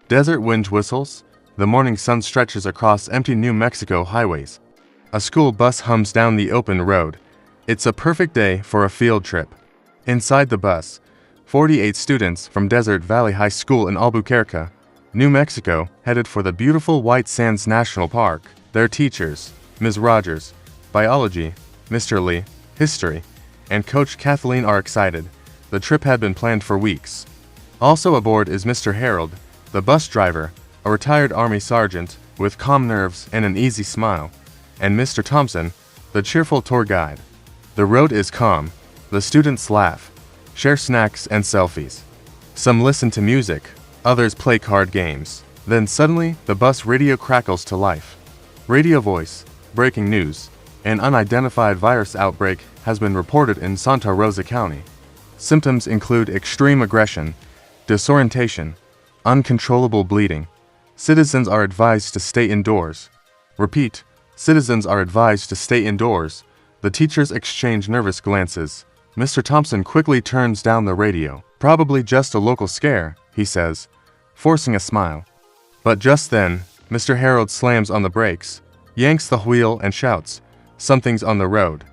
Desert wind whistles. The morning sun stretches across empty New Mexico highways. A school bus hums down the open road. It's a perfect day for a field trip. Inside the bus, 48 students from Desert Valley High School in Albuquerque, New Mexico, headed for the beautiful White Sands National Park. Their teachers, Ms. Rogers, biology, Mr. Lee, history, and Coach Kathleen are excited. The trip had been planned for weeks. Also aboard is Mr. Harold, the bus driver, a retired Army sergeant with calm nerves and an easy smile, and Mr. Thompson, the cheerful tour guide. The road is calm. The students laugh, share snacks and selfies. Some listen to music, others play card games. Then suddenly, the bus radio crackles to life. Radio voice, breaking news. An unidentified virus outbreak has been reported in Santa Rosa County. Symptoms include extreme aggression, disorientation, uncontrollable bleeding. Citizens are advised to stay indoors. Repeat, citizens are advised to stay indoors. The teachers exchange nervous glances. Mr. Thompson quickly turns down the radio. Probably just a local scare, he says, forcing a smile. But just then, Mr. Harold slams on the brakes, yanks the wheel and shouts, "Something's on the road."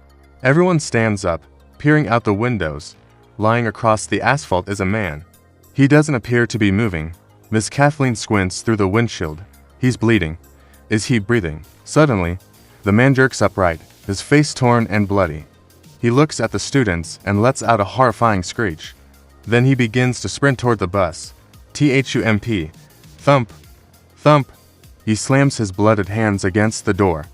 Everyone stands up, peering out the windows. Lying across the asphalt is a man. He doesn't appear to be moving. Miss Kathleen squints through the windshield. He's bleeding. Is he breathing? Suddenly, the man jerks upright, his face torn and bloody. He looks at the students and lets out a horrifying screech. Then he begins to sprint toward the bus. Thump, thump, thump. He slams his blooded hands against the door.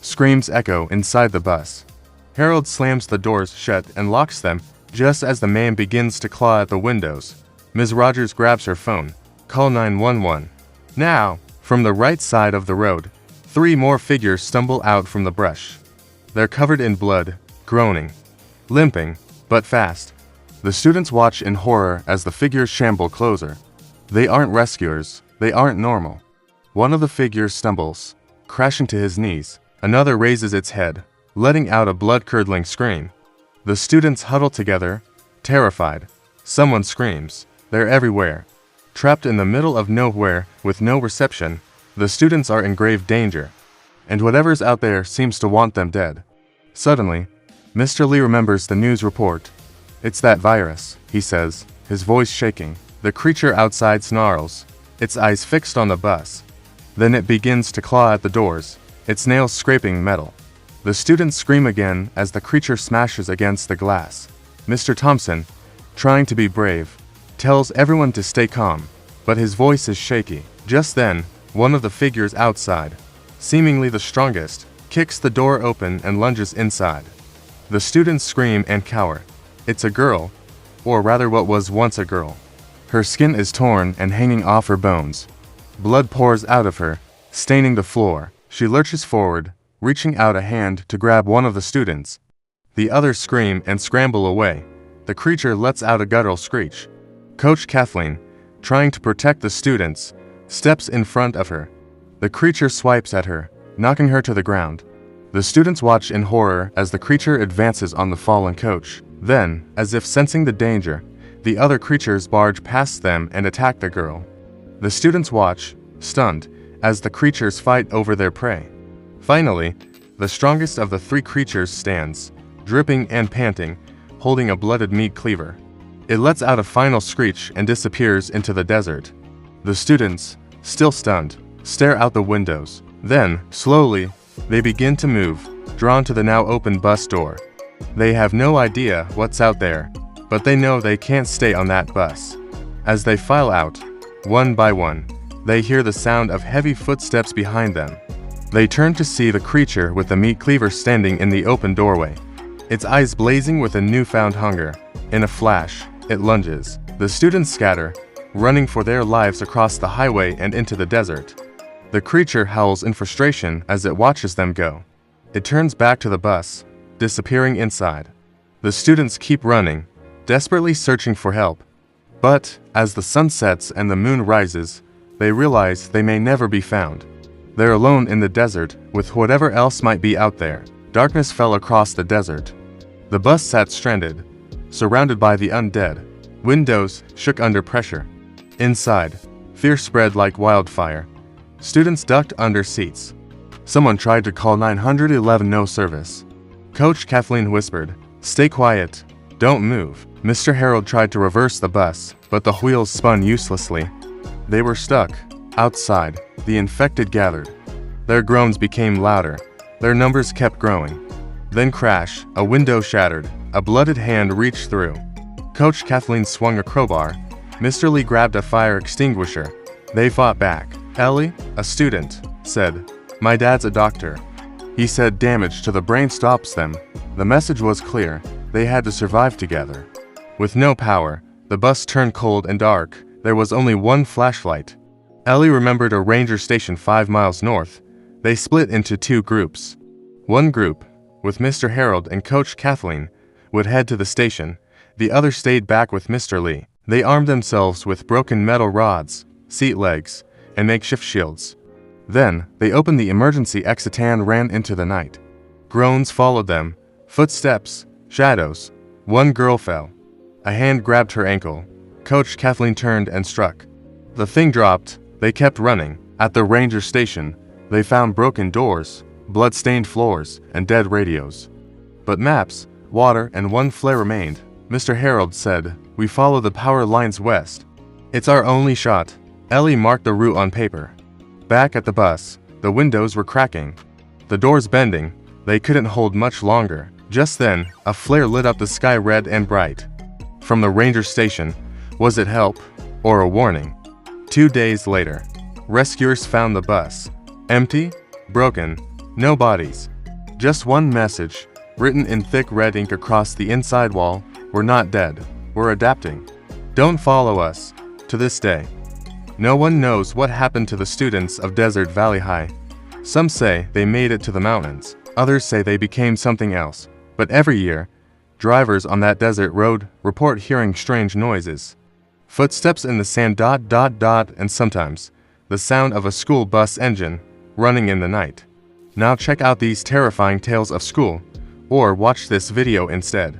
Screams echo inside the bus. Harold slams the doors shut and locks them just as the man begins to claw at the windows. Ms. Rogers grabs her phone. Call 911. Now, from the right side of the road, 3 more figures stumble out from the brush. They're covered in blood, groaning, limping, but fast. The students watch in horror as the figures shamble closer. They aren't rescuers. They aren't normal. One of the figures stumbles, crashing to his knees. Another raises its head, letting out a blood-curdling scream. The students huddle together, terrified. Someone screams. They're everywhere. Trapped in the middle of nowhere with no reception, the students are in grave danger. And whatever's out there seems to want them dead. Suddenly, Mr. Lee remembers the news report. It's that virus, he says, his voice shaking. The creature outside snarls, its eyes fixed on the bus. Then it begins to claw at the doors, its nails scraping metal. The students scream again as the creature smashes against the glass. Mr. Thompson, trying to be brave, tells everyone to stay calm, but his voice is shaky. Just then, one of the figures outside, seemingly the strongest, kicks the door open and lunges inside. The students scream and cower. It's a girl, or rather what was once a girl. Her skin is torn and hanging off her bones. Blood pours out of her, staining the floor. She lurches forward, reaching out a hand to grab one of the students. The others scream and scramble away. The creature lets out a guttural screech. Coach Kathleen, trying to protect the students, steps in front of her. The creature swipes at her, knocking her to the ground. The students watch in horror as the creature advances on the fallen coach. Then, as if sensing the danger, the other creatures barge past them and attack the girl. The students watch, stunned, as the creatures fight over their prey. Finally, the strongest of the 3 creatures stands, dripping and panting, holding a blooded meat cleaver. It lets out a final screech and disappears into the desert. The students, still stunned, stare out the windows. Then, slowly, they begin to move, drawn to the now open bus door. They have no idea what's out there, but they know they can't stay on that bus. As they file out, one by one, they hear the sound of heavy footsteps behind them. They turn to see the creature with the meat cleaver standing in the open doorway, its eyes blazing with a newfound hunger. In a flash, it lunges. The students scatter, running for their lives across the highway and into the desert. The creature howls in frustration as it watches them go. It turns back to the bus, disappearing inside. The students keep running, desperately searching for help. But, as the sun sets and the moon rises, they realize they may never be found. They're alone in the desert, with whatever else might be out there. Darkness fell across the desert. The bus sat stranded, surrounded by the undead. Windows shook under pressure. Inside, Fear spread like wildfire. Students ducked under seats. Someone tried to call 911, no service. Coach Kathleen whispered, "Stay quiet. Don't move." Mr. Harold tried to reverse the bus, but the wheels spun uselessly. They were stuck. Outside, the infected gathered. Their groans became louder. Their numbers kept growing. Then crash, a window shattered. A blooded hand reached through. Coach Kathleen swung a crowbar. Mr. Lee grabbed a fire extinguisher. They fought back. Ellie, a student, said, "My dad's a doctor." He said damage to the brain stops them. The message was clear. They had to survive together. With no power, the bus turned cold and dark. There was only one flashlight. Ellie remembered a ranger station 5 miles north. They split into 2 groups. One group, with Mr. Harold and Coach Kathleen, would head to the station. The other stayed back with Mr. Lee. They armed themselves with broken metal rods, seat legs, and makeshift shields. Then, they opened the emergency exit and ran into the night. Groans followed them, footsteps, shadows. One girl fell. A hand grabbed her ankle. Coach Kathleen turned and struck. The thing dropped. They kept running. At the ranger station, they found broken doors, blood-stained floors, and dead radios. But maps, water, and one flare remained. Mr. Harold said, "We follow the power lines west. It's our only shot." Ellie marked the route on paper. Back at the bus, the windows were cracking. The doors bending. They couldn't hold much longer. Just then, a flare lit up the sky red and bright. From the ranger station, was it help or a warning? 2 days later, rescuers found the bus. Empty, broken, no bodies. Just one message, written in thick red ink across the inside wall: "We're not dead. We're adapting. Don't follow us." To this day, no one knows what happened to the students of Desert Valley High. Some say they made it to the mountains. Others say they became something else. But every year, drivers on that desert road report hearing strange noises. Footsteps in the sand ... and sometimes, the sound of a school bus engine running in the night. Now check out these terrifying tales of school, or watch this video instead.